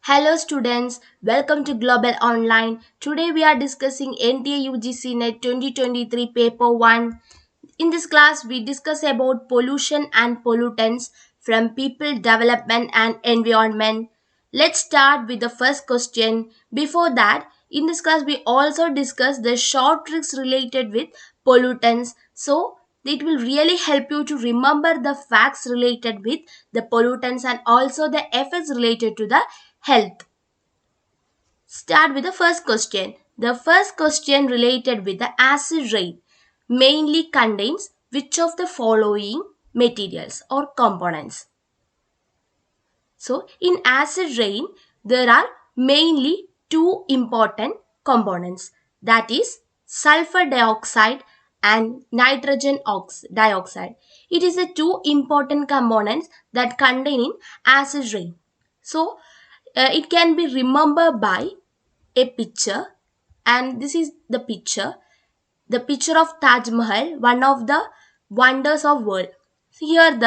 Hello students, welcome to Global Online. Today we are discussing NTA UGC NET 2023 Paper 1. In this class we discuss about pollution and pollutants from people, development and environment. Let's start with the first question. Before that, in this class we also discuss the short tricks related with pollutants. So it will really help you to remember the facts related with the pollutants and also the effects related to the health. Start with the first question. The first question related with the acid rain mainly contains which of the following materials or components? So, in acid rain, there are mainly two important components, that is sulfur dioxide and nitrogen dioxide. It is the two important components that contain in acid rain. So, it can be remembered by a picture, and this is the picture of Taj Mahal, one of the wonders of world. Here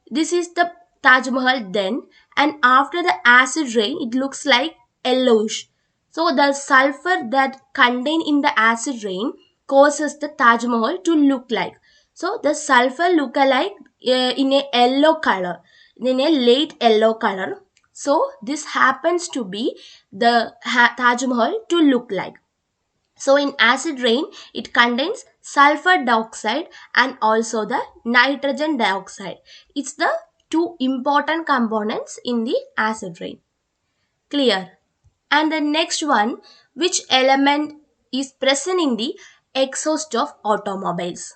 this is the Taj Mahal then, and after the acid rain it looks like yellowish. So the sulfur that contained in the acid rain causes the Taj Mahal to look like. So the sulfur look alike in a yellow color, in a late yellow color. So this happens to be the Taj Mahal to look like. So in acid rain, it contains sulfur dioxide and also the nitrogen dioxide. It's the two important components in the acid rain. Clear? And the next one, which element is present in the exhaust of automobiles?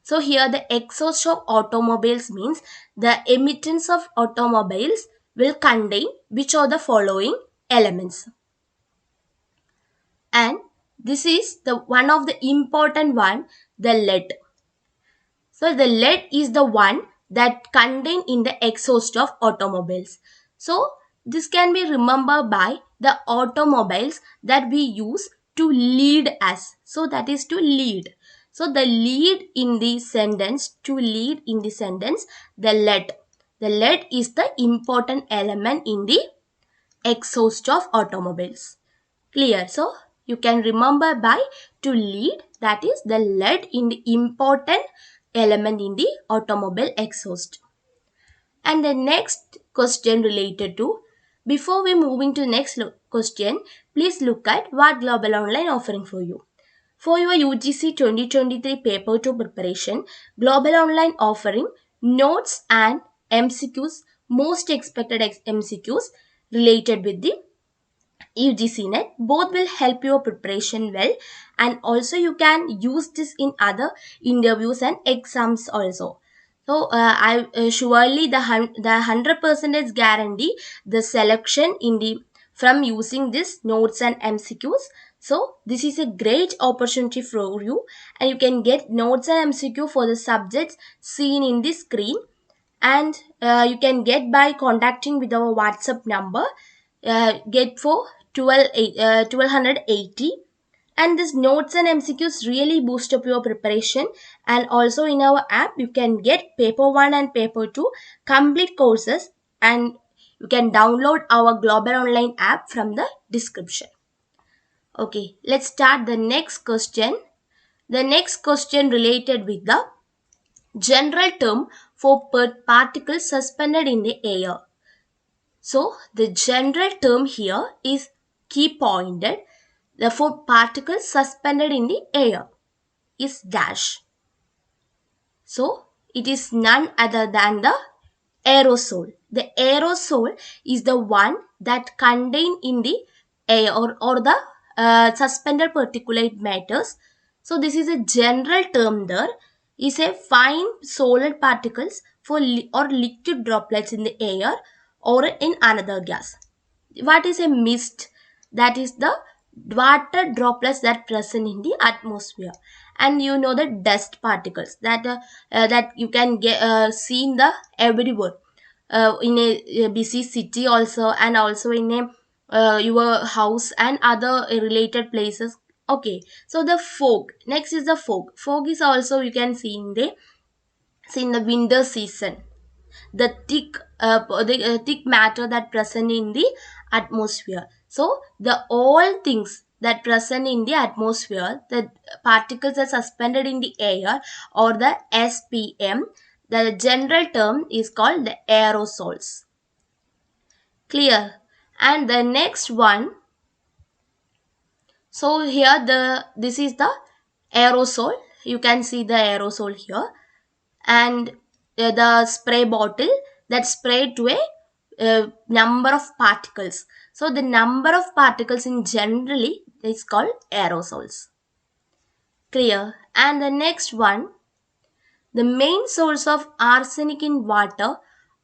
So here the exhaust of automobiles means the emittance of automobiles will contain which of the following elements? And this is the one of the important one, the lead. So the lead is the one that contained in the exhaust of automobiles. So this can be remembered by the automobiles that we use to lead us. So that is to lead. So the lead in the sentence, to lead in the sentence, the lead. The lead is the important element in the exhaust of automobiles. Clear? So you can remember by to lead, that is the lead in the important element in the automobile exhaust. And the next question related to, before we moving to next question, please look at what Global Online offering for you. For your UGC 2023 paper 2 preparation, Global Online offering notes and MCQs, most expected MCQs related with the UGC net. Both will help your preparation well, and also you can use this in other interviews and exams also. So I surely the 100% guarantee the selection in the from using this notes and MCQs. So this is a great opportunity for you, and you can get notes and MCQ for the subjects seen in the screen, and you can get by contacting with our WhatsApp number. Get for 1280, and this notes and MCQs really boost up your preparation. And also in our app you can get paper 1 and paper 2 complete courses, and you can download our Global Online app from the description. Okay, let's start the next question. The next question related with the general term for particles suspended in the air. So the general term here is key pointed. Therefore, particles suspended in the air is dash. So it is none other than the aerosol. The aerosol is the one that contain in the air, or the suspended particulate matters. So this is a general term. There is a fine solid particles for or liquid droplets in the air or in another gas. What is a mist? That is the water droplets that present in the atmosphere. And you know the dust particles that you can get see in the everywhere, in a busy city also, and also in a your house and other related places. Okay, so the fog, next is the fog is also you can see in the winter season. The thick the thick matter that present in the atmosphere. So the all things that present in the atmosphere, the particles are suspended in the air, or the SPM. The general term is called the aerosols. Clear? And the next one, so here this is the aerosol. You can see the aerosol here, and the spray bottle that spray to a number of particles. So the number of particles in generally is called aerosols. Clear? And the next one, the main source of arsenic in water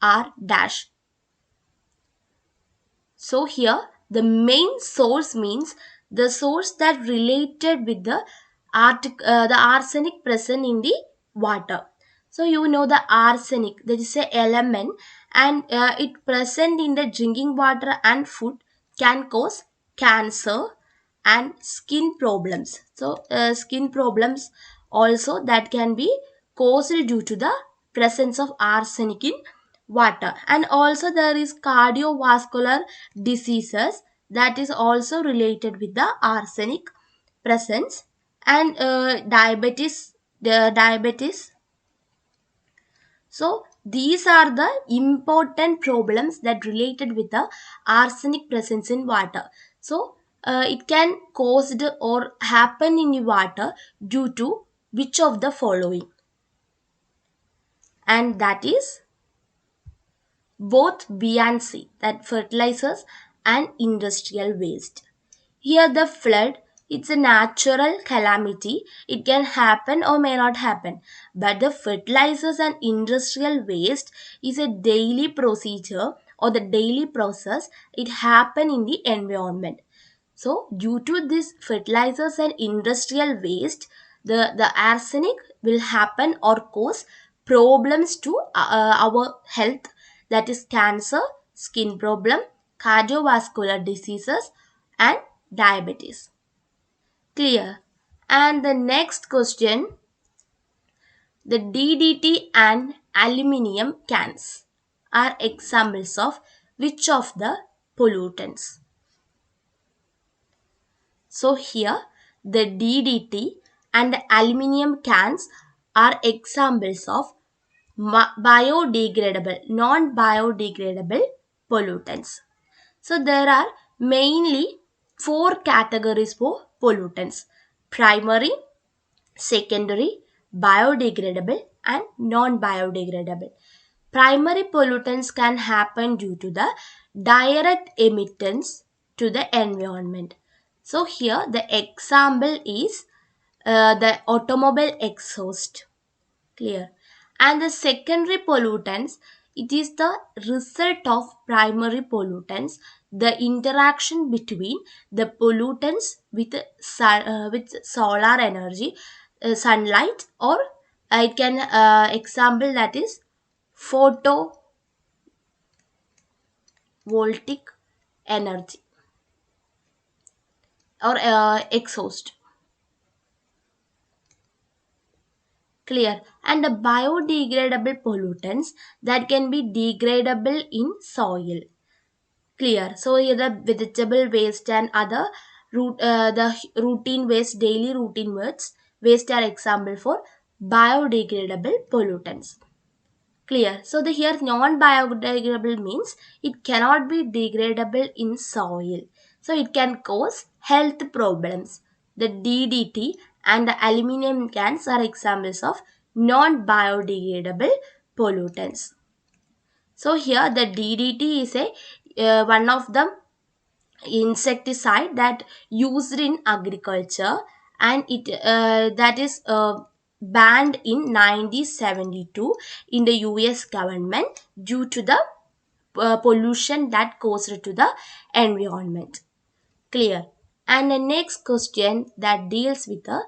are dash. So here the main source means the source that related with the arsenic present in the water. So you know the arsenic, that is a element, and it present in the drinking water and food can cause cancer and skin problems. So skin problems also that can be caused due to the presence of arsenic in water. And also there is cardiovascular diseases that is also related with the arsenic presence, and diabetes. So these are the important problems that related with the arsenic presence in water. So it can caused or happen in the water due to which of the following, and that is both B and C, that fertilizers and industrial waste. Here the flood, it's a natural calamity. It can happen or may not happen. But the fertilizers and industrial waste is a daily procedure or the daily process. It happen in the environment. So due to this fertilizers and industrial waste, the arsenic will happen or cause problems to our health, that is cancer, skin problem, cardiovascular diseases, and diabetes. Clear? And the next question, the DDT and aluminium cans are examples of which of the pollutants? So here the DDT and the aluminium cans are examples of biodegradable, non-biodegradable pollutants. So there are mainly four categories for pollutants: primary, secondary, biodegradable, and non-biodegradable. Primary pollutants can happen due to the direct emittance to the environment. So here the example is the automobile exhaust. Clear? And the secondary pollutants, it is the result of primary pollutants, the interaction between the pollutants with solar energy, sunlight, or it can example that is photovoltaic energy or exhaust. Clear? And the biodegradable pollutants that can be degradable in soil. Clear? So here the vegetable waste and other the routine waste, daily routine waste are example for biodegradable pollutants. Clear? So the here non-biodegradable means it cannot be degradable in soil. So it can cause health problems. The DDT and the aluminum cans are examples of non-biodegradable pollutants. So here the DDT is a one of the insecticide that used in agriculture, and it that is banned in 1972 in the US government due to the pollution that caused to the environment. Clear? And the next question that deals with the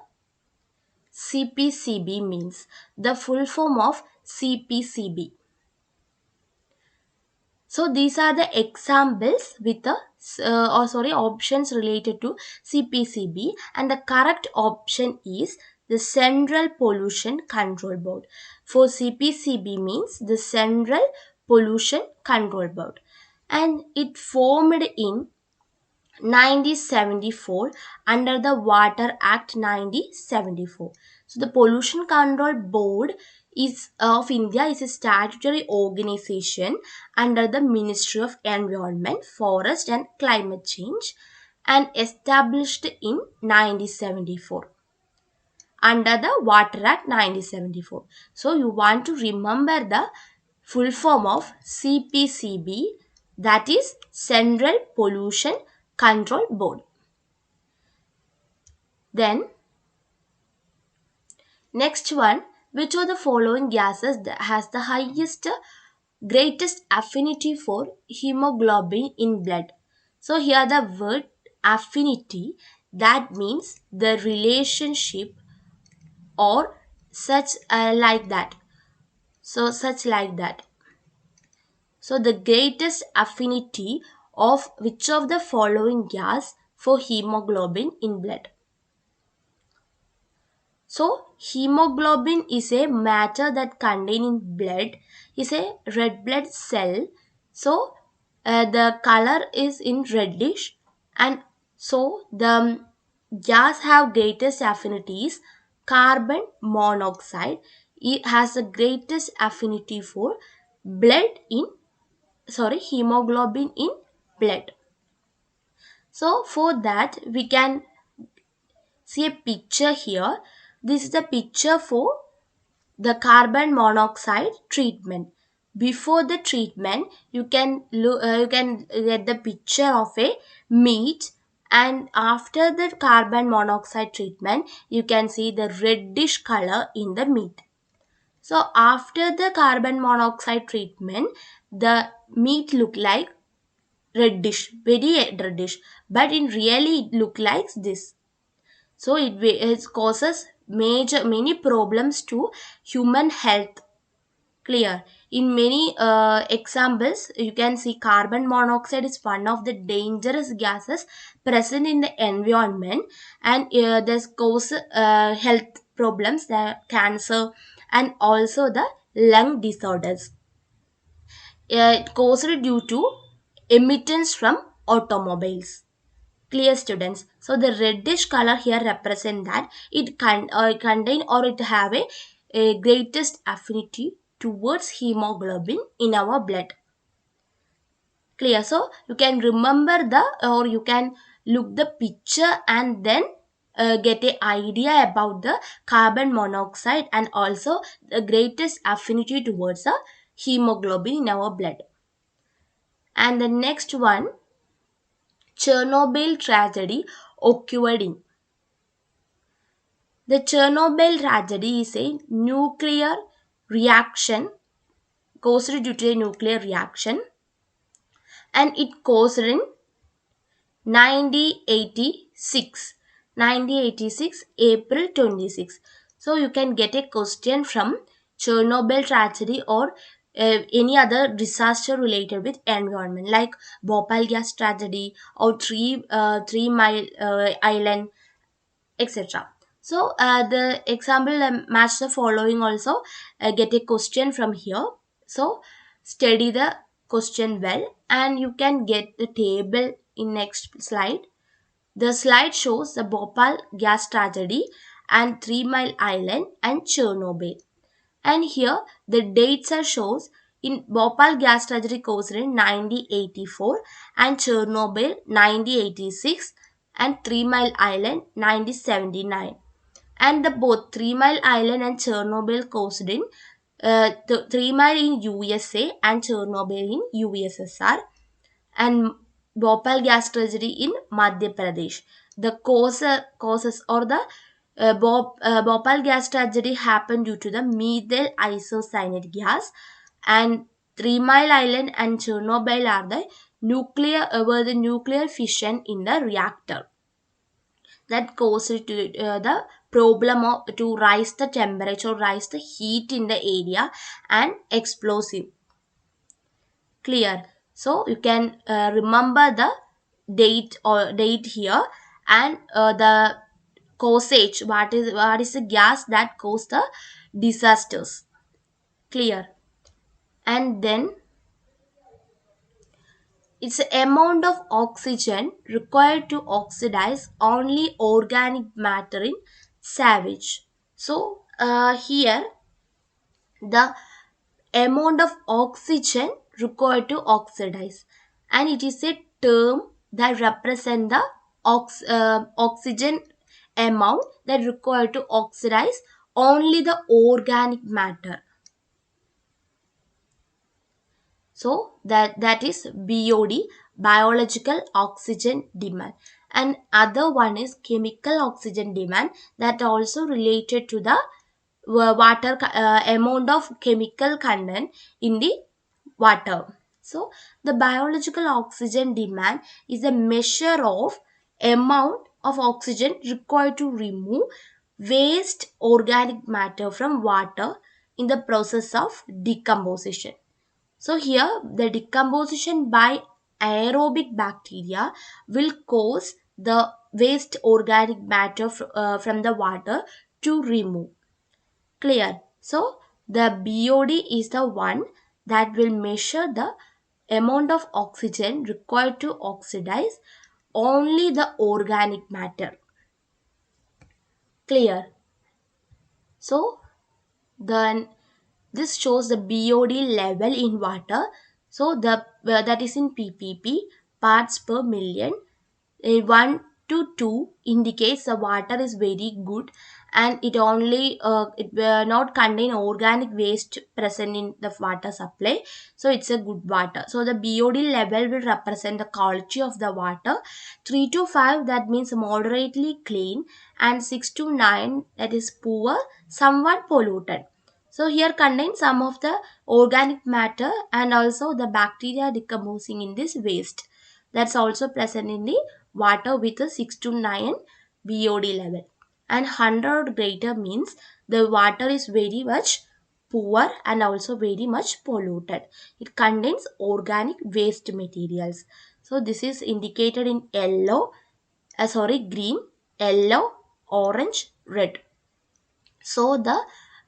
CPCB means the full form of CPCB. So these are the examples with the options related to CPCB, and the correct option is the Central Pollution Control Board. For CPCB means the Central Pollution Control Board, and it formed in 1974 under the Water Act 1974. So the Pollution Control Board is of India is a statutory organization under the Ministry of Environment, Forest and Climate Change, and established in 1974 under the Water Act 1974. So you want to remember the full form of CPCB, that is Central Pollution Control Board. Then next one, which of the following gases has the highest greatest affinity for hemoglobin in blood? So here the word affinity, that means the relationship or such like that. So such like that. So the greatest affinity of which of the following gas for hemoglobin in blood? So hemoglobin is a matter that contained in blood, is a red blood cell. So the color is in reddish, and so the gas have greatest affinities. Carbon monoxide, it has the greatest affinity for blood in hemoglobin in blood. So for that we can see a picture here. This is the picture for the carbon monoxide treatment. Before the treatment, you can get the picture of a meat, and after the carbon monoxide treatment, you can see the reddish color in the meat. So after the carbon monoxide treatment, the meat look like reddish, very reddish, but in really it look like this. So it causes many problems to human health. Clear. In many examples, you can see carbon monoxide is one of the dangerous gases present in the environment, and this cause health problems, the cancer, and also the lung disorders. It caused due to emittance from automobiles. Clear, students? So the reddish color here represent that it can contain or it have a greatest affinity towards hemoglobin in our blood. Clear? So you can remember the, or you can look the picture and then get a idea about the carbon monoxide and also the greatest affinity towards the hemoglobin in our blood. And the next one, Chernobyl tragedy occurred in. The Chernobyl tragedy is a nuclear reaction caused due to a nuclear reaction, and it caused in 1986, 1986 April 26. So you can get a question from Chernobyl tragedy or any other disaster related with environment, like Bhopal gas tragedy or Three Mile Island, etc. So the example match the following also, get a question from here. So study the question well, and you can get the table in next slide. The slide shows the Bhopal gas tragedy and 3 Mile Island and Chernobyl. And here the dates are shows. In Bhopal gas tragedy caused in 1984 and Chernobyl 1986 and 3 Mile Island 1979. And the both 3 Mile Island and Chernobyl caused in 3 Mile in USA and Chernobyl in USSR, and Bhopal gas tragedy in Madhya Pradesh. The causes or the Bhopal gas tragedy happened due to the methyl isocyanate gas, and 3 Mile Island and Chernobyl are the were the nuclear fission in the reactor that caused to the problem of to rise the temperature, rise the heat in the area, and explosive. Clear? So you can remember the date here, and the causage, what is the gas that caused the disasters. Clear? And then It's the amount of oxygen required to oxidize only organic matter in savage. So here the amount of oxygen required to oxidize, and it is a term that represent the oxygen amount that required to oxidize only the organic matter. So that is BOD, biological oxygen demand. And other one is chemical oxygen demand, that also related to the water amount of chemical content in the water. So the biological oxygen demand is a measure of amount of oxygen required to remove waste organic matter from water in the process of decomposition. So here the decomposition by aerobic bacteria will cause the waste organic matter from the water to remove. Clear? So the BOD is the one that will measure the amount of oxygen required to oxidize only the organic matter. Clear? So then this shows the BOD level in water. So the that is in ppb, parts per million. 1 to 2 indicates the water is very good, and it will not contain organic waste present in the water supply, so it's a good water. So the BOD level will represent the quality of the water. 3 to 5, that means moderately clean, and 6 to 9, that is poor, somewhat polluted. So here contains some of the organic matter and also the bacteria decomposing in this waste, that's also present in the water with a 6 to 9 BOD level. And 100 greater means the water is very much poor and also very much polluted. It contains organic waste materials. So this is indicated in green, yellow, orange, red. So the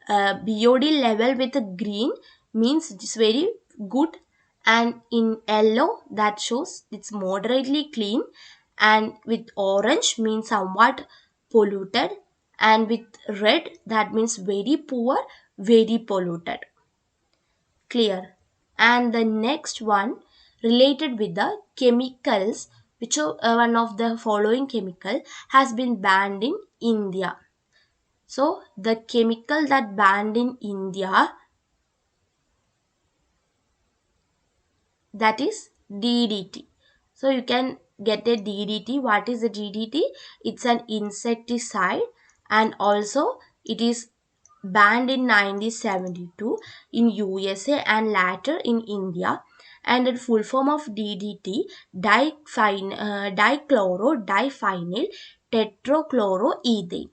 BOD level with a green means it's very good, and in yellow that shows it's moderately clean, and with orange means somewhat polluted, and with red that means very poor, very polluted. Clear? And the next one related with the chemicals, which are one of the following chemical has been banned in India. So the chemical that banned in India, that is DDT. So you can get a DDT. What is a DDT? It's an insecticide, and also it is banned in 1972 in USA and later in India. And the full form of DDT, dichloro-diphenyl tetrachloroethane.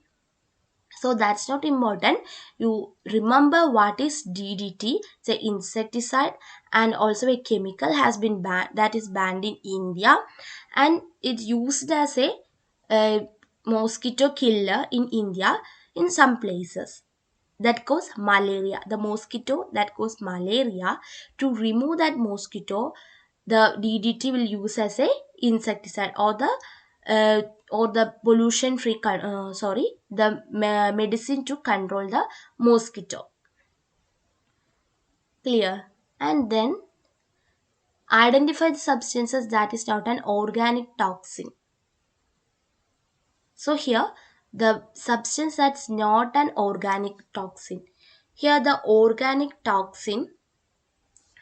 So that's not important. You remember what is DDT. It's an insecticide and also a chemical has been banned, that is banned in India, and it's used as a mosquito killer in India in some places that cause malaria. The mosquito that cause malaria, to remove that mosquito, the DDT will use as a insecticide, uh, or the pollution free the medicine to control the mosquito. Clear? And then identify the substances that is not an organic toxin. So here the substance that's not an organic toxin. Here the organic toxin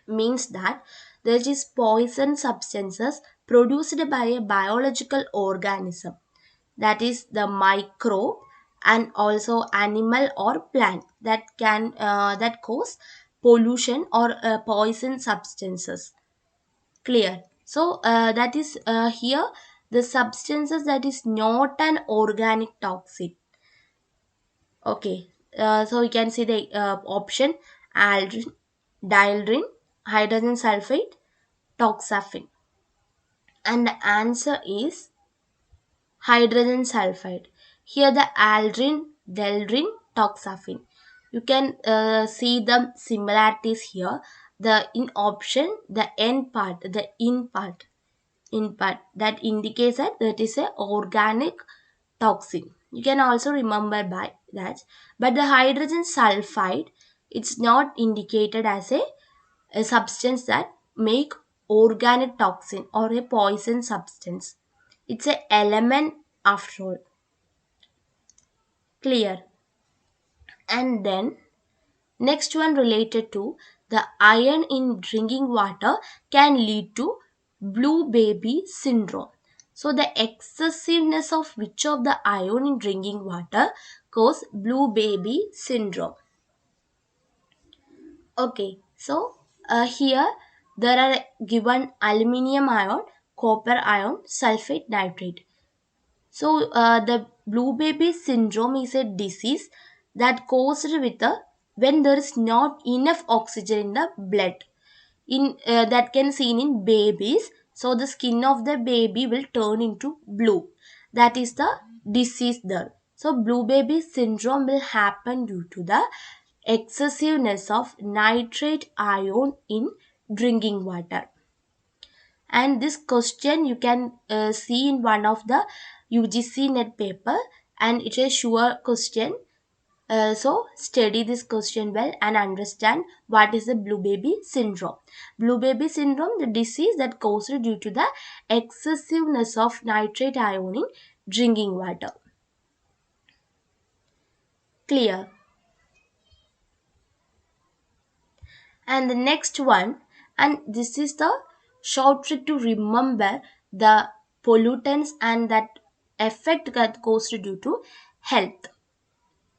means that there is poison substances produced by a biological organism, that is the microbe, and also animal or plant that can that cause pollution or poison substances. Clear? So that is here the substances that is not an organic toxin. Okay, so we can see the option: aldrin, dieldrin, hydrogen sulfate, toxaphene. And the answer is hydrogen sulfide. Here the aldrin, deldrin, toxaphene. You can see the similarities here. The in option, the N part, the in part, in part that indicates that that is a organic toxin. You can also remember by that. But the hydrogen sulfide, it's not indicated as a substance that make organic toxin or a poison substance. It's a element after all. Clear. And then next one related to the iron in drinking water can lead to blue baby syndrome. So the excessiveness of which of the iron in drinking water cause blue baby syndrome. Okay, so here there are given aluminium ion, copper ion, sulfate, nitrate. So, the blue baby syndrome is a disease that caused with when there is not enough oxygen in the blood. In that can seen in babies. So the skin of the baby will turn into blue. That is the disease there. So blue baby syndrome will happen due to the excessiveness of nitrate ion in drinking water. And this question you can see in one of the UGC net paper, and it is a sure question. So study this question well and understand what is the blue baby syndrome. Blue baby syndrome, the disease that caused due to the excessiveness of nitrate ion in drinking water. Clear. And the next one, and this is the short trick to remember the pollutants and that effect that goes due to health.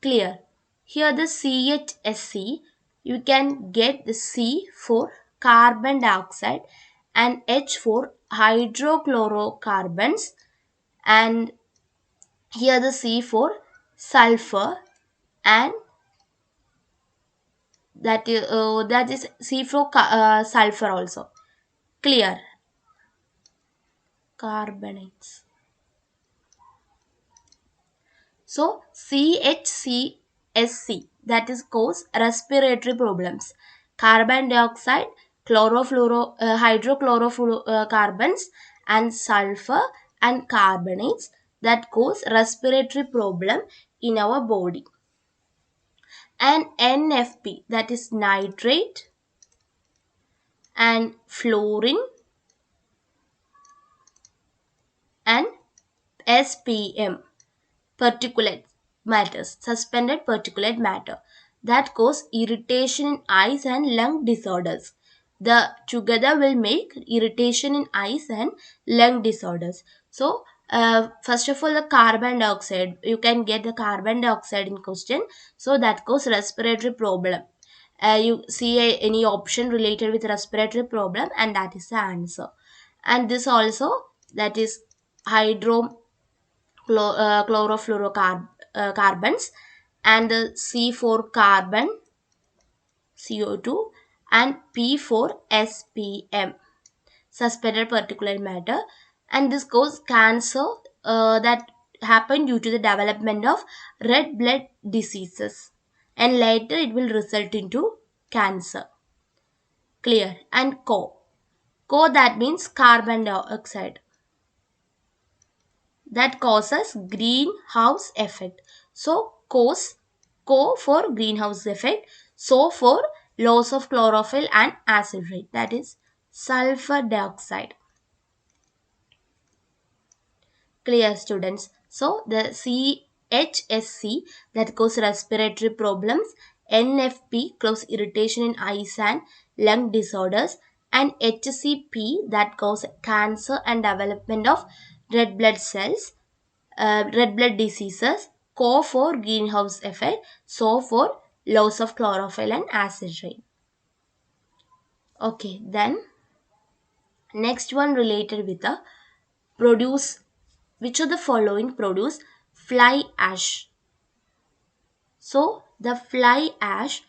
Clear. Here the CHSC, you can get the C for carbon dioxide and H for hydrochlorocarbons, and here the C for sulfur, and that is C for sulfur also. Clear. Carbonates. So CHCSC, that is cause respiratory problems. Carbon dioxide, hydrochlorofluorocarbons, and sulfur and carbonates that cause respiratory problem in our body. And NFP, that is nitrate, and fluorine, and SPM, particulate matters, suspended particulate matter, that cause irritation in eyes and lung disorders. The together will make irritation in eyes and lung disorders. So first of all, the carbon dioxide, you can get the carbon dioxide in question. So that cause respiratory problem. You see any option related with respiratory problem, and that is the answer. And this also, that is hydro chlorofluorocarbons, and the C for carbon, CO2, and P for SPM, suspended particulate matter. And this cause cancer that happen due to the development of red blood diseases, and later it will result into cancer. Clear. And co, that means carbon dioxide, that causes greenhouse effect. So cause, co for greenhouse effect, so for loss of chlorophyll and acid rain, that is sulfur dioxide. Clear, students. So the CHSC, that causes respiratory problems, NFP cause irritation in eyes and lung disorders, and HCP that cause cancer and development of red blood cells, red blood diseases, co for greenhouse effect, so for loss of chlorophyll and acid rain. Okay, then next one related with the produce, which of the following produce fly ash? So the fly ash,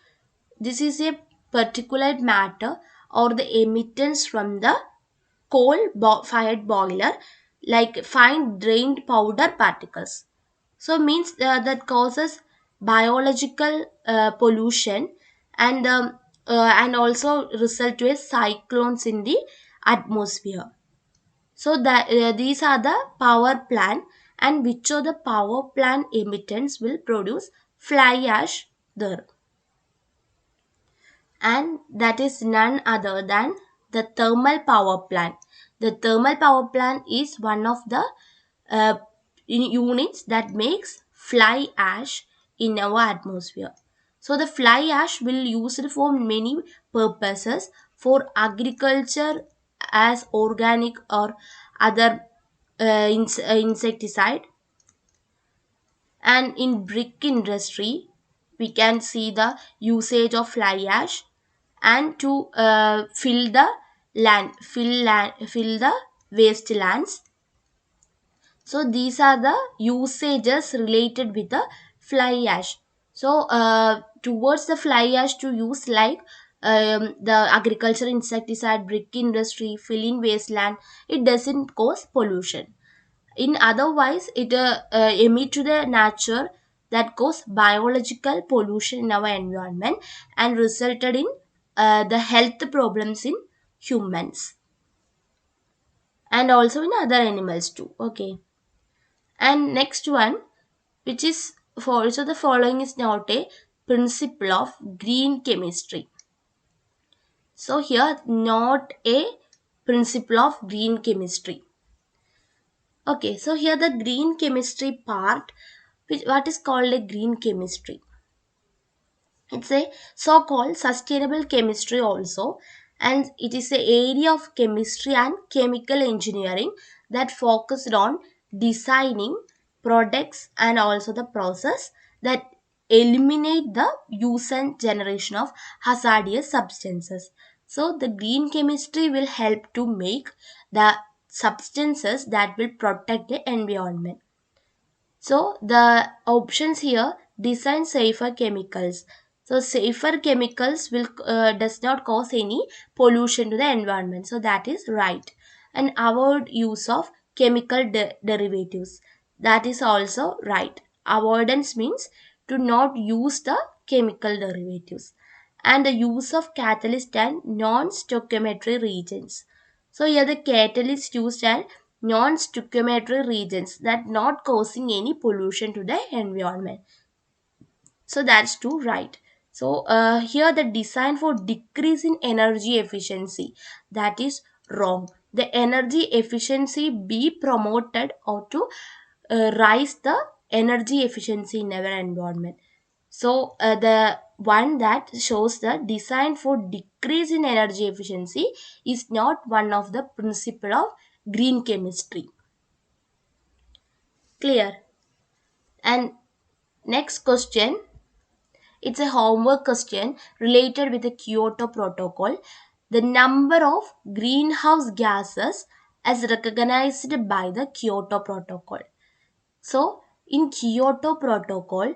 this is a particulate matter or the emittance from the fired boiler, like fine drained powder particles. So means that causes biological pollution, and also result to a cyclones in the atmosphere. So that these are the power plant, and which of the power plant emittents will produce fly ash there, and that is none other than the thermal power plant. The thermal power plant is one of the uh, units that makes fly ash in our atmosphere. So the fly ash will used for many purposes, for agriculture as organic or other insecticide, and in brick industry we can see the usage of fly ash, and to fill the wastelands. So these are the usages related with the fly ash. So towards the fly ash to use, like the agriculture insecticide, brick industry, filling wasteland, it doesn't cause pollution. In otherwise it emit to the nature, that cause biological pollution in our environment and resulted in the health problems in humans and also in other animals too. Okay, and next one, which is for, so the following is not a principle of green chemistry. So here not a principle of green chemistry. Okay, so here the green chemistry part, which what is called a green chemistry. It's a so-called sustainable chemistry also, and it is the area of chemistry and chemical engineering that focused on designing products and also the process that eliminate the use and generation of hazardous substances. So the green chemistry will help to make the substances that will protect the environment. So the options here, design safer chemicals. So safer chemicals will does not cause any pollution to the environment. So that is right. And avoid use of chemical derivatives. That is also right. Avoidance means to not use the chemical derivatives. And the use of catalyst and non-stoichiometry reagents. So here the catalyst used and non-stoichiometry reagents that not causing any pollution to the environment. So that's too right. So here the design for decrease in energy efficiency, that is wrong. The energy efficiency be promoted or to rise the energy efficiency in our environment. So the one that shows the design for decrease in energy efficiency is not one of the principle of green chemistry. Clear? And next question, it's a homework question related with the Kyoto Protocol. The number of greenhouse gases as recognized by the Kyoto Protocol. So in Kyoto Protocol,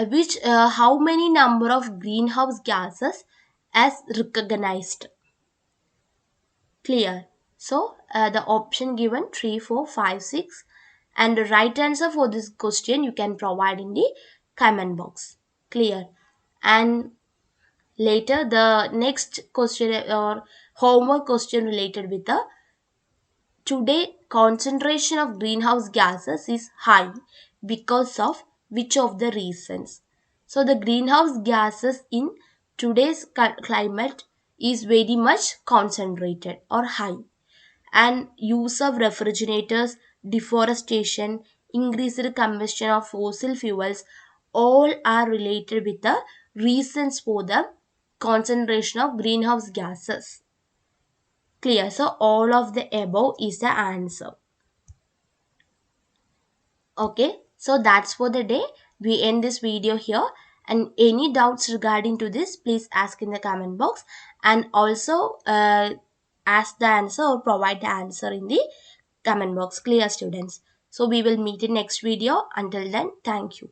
which how many number of greenhouse gases as recognized? Clear. So the option given 3, 4, 5, 6, and the right answer for this question you can provide in the comment box. Clear. And later the next question or homework question related with the today concentration of greenhouse gases is high because of which of the reasons. So the greenhouse gases in today's climate is very much concentrated or high, and use of refrigerators, deforestation, increased combustion of fossil fuels, all are related with the reasons for the concentration of greenhouse gases. Clear. So all of the above is the answer. Okay. So that's for the day. We end this video here. And any doubts regarding to this, please ask in the comment box. And also ask the answer or provide the answer in the comment box. Clear, students? So we will meet in next video. Until then, thank you.